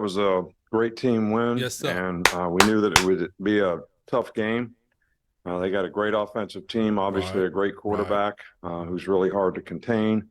that was a great team win. Yes, sir. And we knew that it would be a tough game. They got a great offensive team, obviously a great quarterback who's really hard to contain.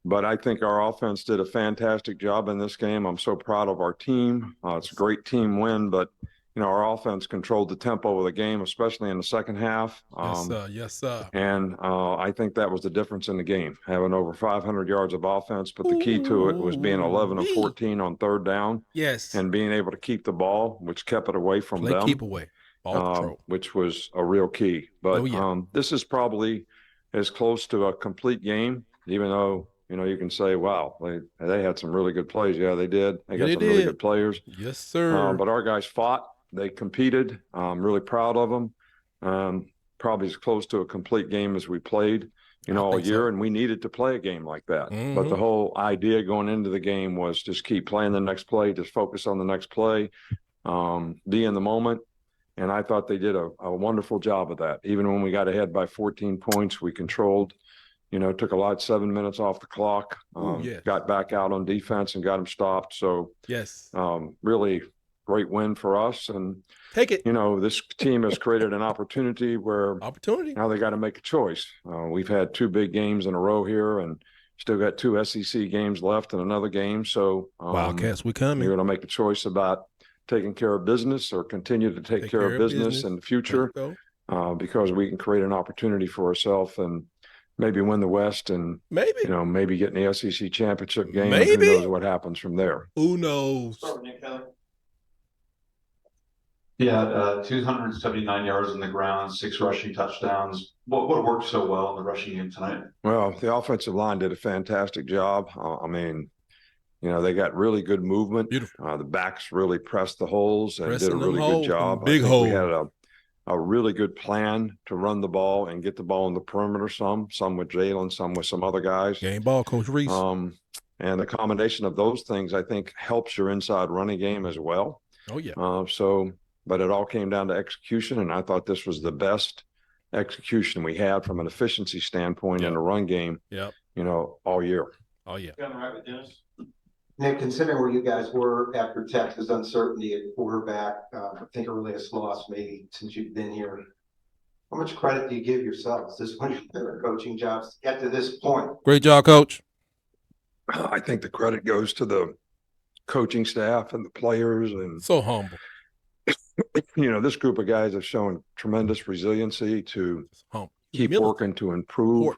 But I think our offense did a fantastic job in this game. I'm so proud of our team. It's a great team win, but our offense controlled the tempo of the game, especially in the second half. Yes, sir. Yes, sir. And I think that was the difference in the game, having over 500 yards of offense. But the key to it was being 11 of 14 on third down. Yes. And being able to keep the ball, which kept it away from them. Keep away. Ball control. Which was a real key. But this is probably as close to a complete game, even though, you can say, wow, they had some really good plays. Yeah, they did. They got some really good players. Yes, sir. But our guys fought. They competed. I'm really proud of them. Probably as close to a complete game as we played, all year. And we needed to play a game like that. But the whole idea going into the game was just keep playing the next play, just focus on the next play, be in the moment. And I thought they did a wonderful job of that. Even when we got ahead by 14 points, we controlled, took a lot, 7 minutes off the clock, got back out on defense and got them stopped. So, really great win for us. And take it. This team has created an opportunity where now they got to make a choice. We've had 2 big games in a row here and still got 2 SEC games left and another game. So, Wildcats, we coming. You're going to make a choice about taking care of business or continue to take care of business in the future because we can create an opportunity for ourselves and maybe win the West and maybe get in the SEC championship game. Who knows what happens from there? Who knows? Yeah, 279 yards on the ground, 6 rushing touchdowns. What worked so well in the rushing game tonight? Well, the offensive line did a fantastic job. They got really good movement. Beautiful. The backs really pressed the holes and did a really good job. Big hole. We had a really good plan to run the ball and get the ball in the perimeter some with Jalen, some with some other guys. Game ball, Coach Reese. And the combination of those things, I think, helps your inside running game as well. Oh, yeah. But it all came down to execution, and I thought this was the best execution we had from an efficiency standpoint in the run game, all year. Oh, yeah. Nick, considering where you guys were after Texas uncertainty at quarterback, I think a really loss maybe since you've been here. How much credit do you give yourselves? This is one of your coaching jobs to get to this point. Great job, Coach. I think the credit goes to the coaching staff and the players. And so humble. This group of guys have shown tremendous resiliency to keep working to improve.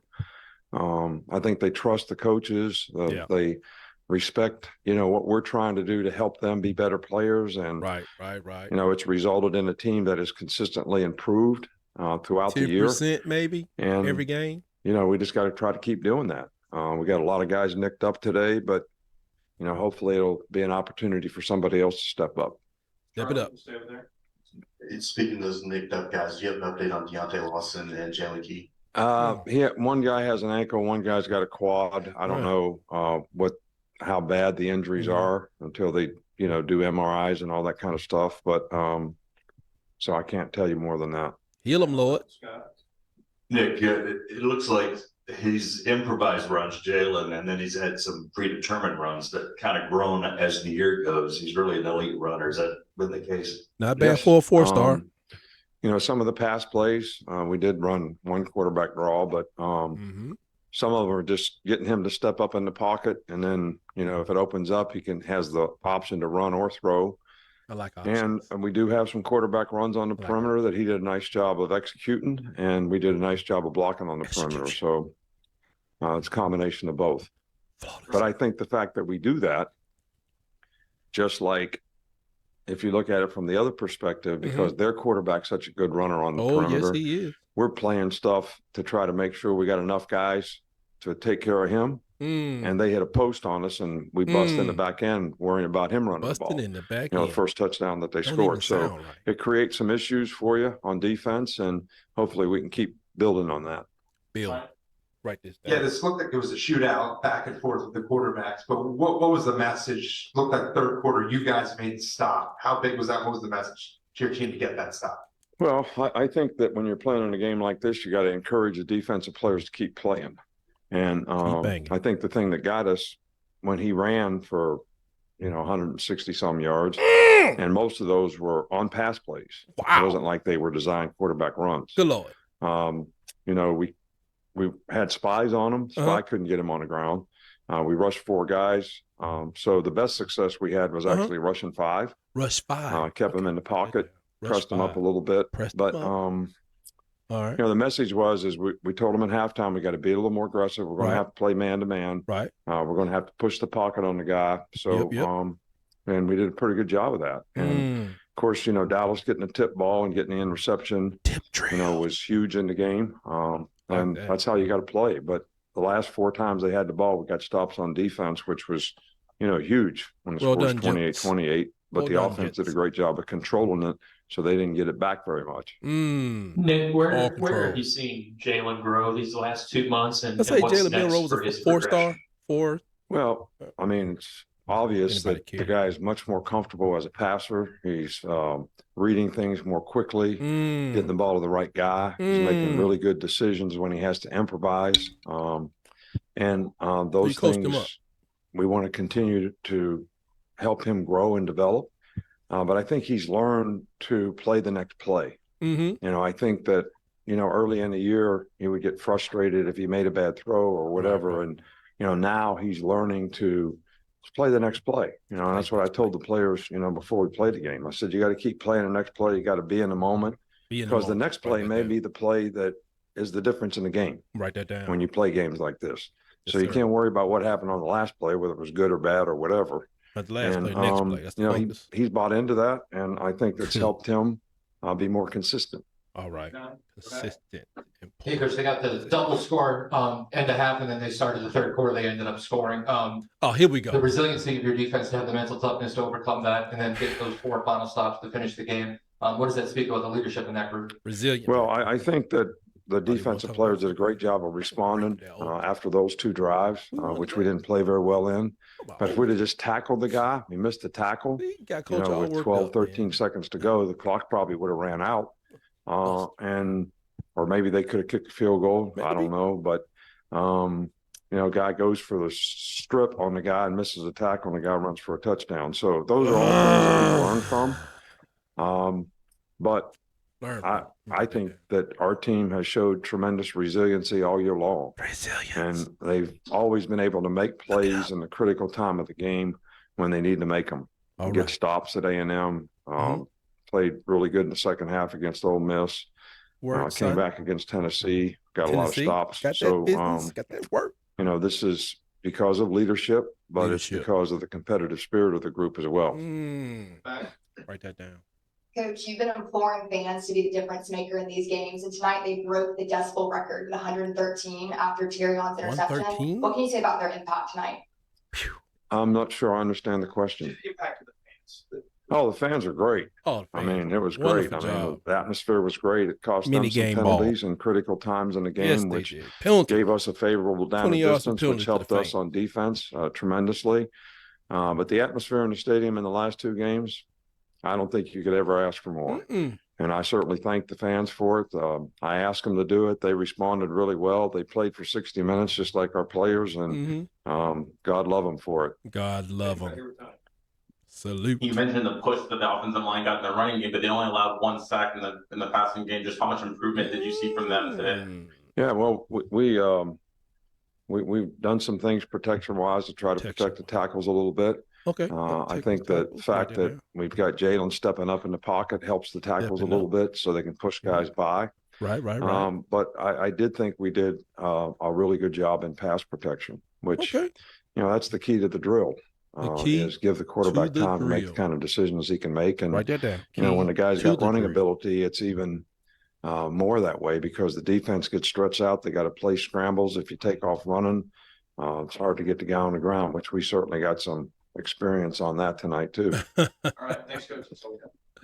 I think they trust the coaches. They respect, what we're trying to do to help them be better players. And right. It's resulted in a team that has consistently improved throughout the year. 10% maybe and every game. We just got to try to keep doing that. We got a lot of guys nicked up today, but hopefully it'll be an opportunity for somebody else to step up. Step it up. Speaking of those nicked up guys, do you have an update on Deontay Lawson and Jalen Key? One guy has an ankle, one guy's got a quad. I don't know how bad the injuries are until they, do MRIs and all that kind of stuff. But so I can't tell you more than that. Heal him, Lord. Nick, it looks like he's improvised runs, Jalen, and then he's had some predetermined runs that kind of grown as the year goes. He's really an elite runner. Has that been the case? Not bad for a 4-star. Some of the pass plays, we did run one quarterback draw, but some of them are just getting him to step up in the pocket. And then, if it opens up, he has the option to run or throw. I like options. And we do have some quarterback runs on the perimeter that he did a nice job of executing, and we did a nice job of blocking on the perimeter. So it's a combination of both. But I think the fact that we do that, just like if you look at it from the other perspective, because their quarterback's such a good runner on the perimeter. Yes, he is. We're playing stuff to try to make sure we got enough guys to take care of him. And they hit a post on us, and we bust in the back end, worrying about him running the ball. In the back end. The first touchdown that they scored. So it creates some issues for you on defense, and hopefully we can keep building on that. Write this down. Yeah, this looked like it was a shootout back and forth with the quarterbacks. But what was the message? Looked like third quarter, you guys made the stop. How big was that? What was the message to your team to get that stop? Well, I think that when you're playing in a game like this, you got to encourage the defensive players to keep playing. And I think the thing that got us when he ran for 160 some yards, and most of those were on pass plays. Wow. It wasn't like they were designed quarterback runs. Good Lord. We had spies on him. Spy couldn't get him on the ground. We rushed 4 guys. So the best success we had was actually rushing 5. Rush 5. Kept him in the pocket, pressed him up a little bit. But all right. the message was we told them at halftime we got to be a little more aggressive. We're going to have to play man to man. Right. We're going to have to push the pocket on the guy. So and we did a pretty good job of that. And of course, Dallas getting a tip ball and getting the interception, was huge in the game. And that's how you got to play. But the last 4 times they had the ball, we got stops on defense, which was, huge when the score was 28-28. But the offense did a great job of controlling it, so they didn't get it back very much. Nick, where have you seen Jalen grow these last 2 months? And let's say what's Jalen next Milroe was for a his 4-star. 4. Well, I mean, it's obvious that the guy is much more comfortable as a passer. He's reading things more quickly, getting the ball to the right guy. He's making really good decisions when he has to improvise. And those things we want to continue to help him grow and develop. But I think he's learned to play the next play. I think that, early in the year, he would get frustrated if he made a bad throw or whatever. Right. And, now he's learning to play the next play. And that's what I told the players, before we played the game. I said, you got to keep playing the next play. You got to be in the moment because the next play may be the play that is the difference in the game. Write that down. When you play games like this. Yes, so you can't worry about what happened on the last play, whether it was good or bad or whatever. But the last play, next play. That's the he's bought into that, and I think that's helped him be more consistent. All right. Consistent. Hey, Coach, they got the double score end of half, and then they started the third quarter. They ended up scoring. Here we go. The resiliency of your defense to have the mental toughness to overcome that, and then get those 4 final stops to finish the game. What does that speak about the leadership in that group? Resilient. Well, I think that the defensive players did a great job of responding after those 2 drives, which we didn't play very well in. But if we'd have just tackled the guy, we missed the tackle, with 12, 13 seconds to go, the clock probably would have ran out. Or maybe they could have kicked a field goal. Maybe. I don't know. But, guy goes for the strip on the guy and misses a tackle, and the guy runs for a touchdown. So those are all things that we learn from. But I think that our team has showed tremendous resiliency all year long. And they've always been able to make plays in the critical time of the game when they need to make them. Get stops at A&M. Played really good in the second half against Ole Miss. Came back against Tennessee. Got a lot of stops. Got that work. This is because of leadership, but it's because of the competitive spirit of the group as well. Write that down. Coach, you've been imploring fans to be the difference maker in these games, and tonight they broke the decibel record with 113 after Tyrion's interception. What can you say about their impact tonight? I'm not sure I understand the question. The impact of the fans. Oh, the fans are great. I mean, it was great. The atmosphere was great. It cost them some penalties in critical times in the game, which gave us a favorable down and distance, which helped us on defense tremendously. But the atmosphere in the stadium in the last 2 games, I don't think you could ever ask for more. And I certainly thank the fans for it. I asked them to do it. They responded really well. They played for 60 minutes, just like our players, and God love them for it. God love them. Salute. You mentioned the push that the offensive line got in the running game, but they only allowed 1 sack in the passing game. Just how much improvement did you see from them today? Yeah, well, we've done some things protection-wise to try to protect the tackles a little bit. Okay. I think the fact that we've got Jalen stepping up in the pocket helps the tackles a little bit so they can push guys by. Right. But I did think we did a really good job in pass protection, which, that's the key to the drill. Is give the quarterback time to make the kind of decisions he can make. And, write that down. When the guy's got running ability, it's even more that way because the defense gets stretched out. They got to play scrambles. If you take off running, it's hard to get the guy on the ground, which we certainly got some experience on that tonight too. All right, thanks, Coach.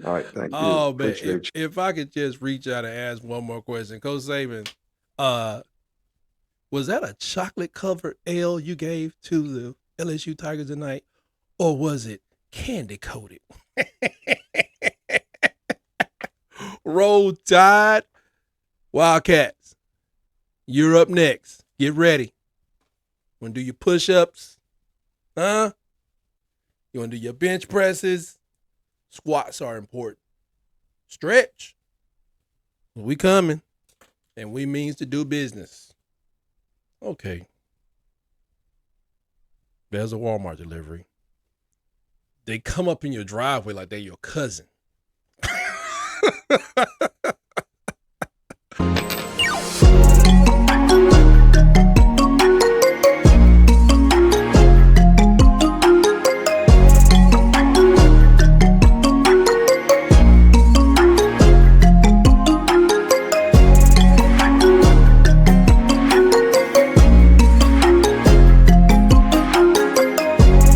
All right, thank you. Oh, man, if I could just reach out and ask one more question. Coach Saban, was that a chocolate-covered L you gave to the LSU Tigers tonight, or was it candy-coated? Roll Tide. Wildcats, you're up next. Get ready. Want to do your push-ups? Huh? You want to do your bench presses. Squats are important. Stretch. We coming. And we means to do business. Okay. There's a Walmart delivery. They come up in your driveway like they're your cousin.